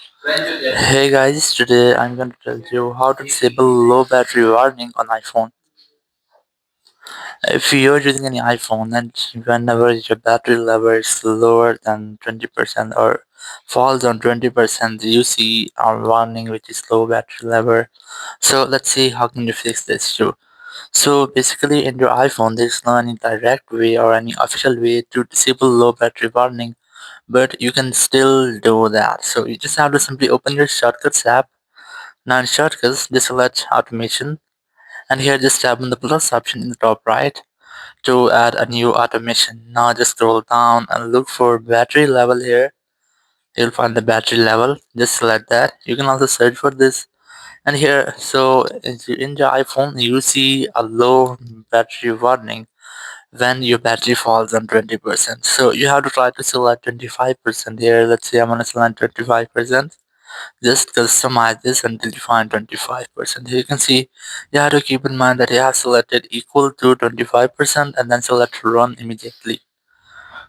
Hey guys, today I'm going to tell you how to disable low battery warning on iPhone. If you're using any iPhone and whenever your battery level is lower than 20% or falls on 20%, you see a warning which is low battery level. So let's see how can you fix this issue. So basically in your iPhone there's no any direct way or any official way to disable low battery warning, but you can still do that. So you just have to simply open your shortcuts app. Now in shortcuts, just select automation, and here just tap on the plus option in the top right to add a new automation. Now just scroll down and look for battery level here. You'll find the battery level. Just select that. You can also search for this. And here, so in your iPhone, you see a low battery warning when your battery falls on 20%. So you have to try to select 25% here. Let's say I'm gonna select 25%. Just customize this until you find 25%. Here you can see you have to keep in mind that you have selected equal to 25% and then select run immediately.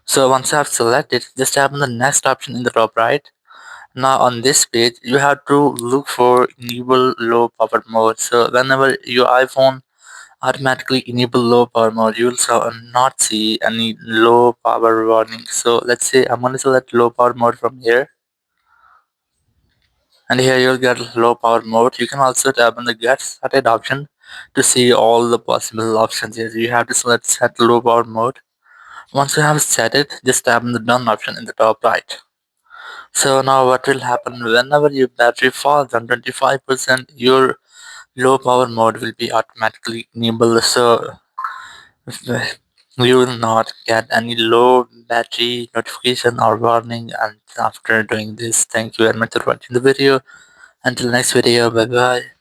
So once you have selected, just tap on the next option in the top right. Now on this page, you have to look for enable low power mode. So whenever your iPhone automatically enable low power mode, you will not see any low power warning. So let's say I'm going to select low power mode from here. And here you'll get low power mode. You can also tap on the get started option to see all the possible options here. You have to select set low power mode. Once you have set it, just tap on the done option in the top right. So now what will happen whenever your battery falls on 25%, your low power mode will be automatically enabled. So you will not get any low battery notification or warning. And after doing this, thank you very much for watching the video. Until next video, bye bye.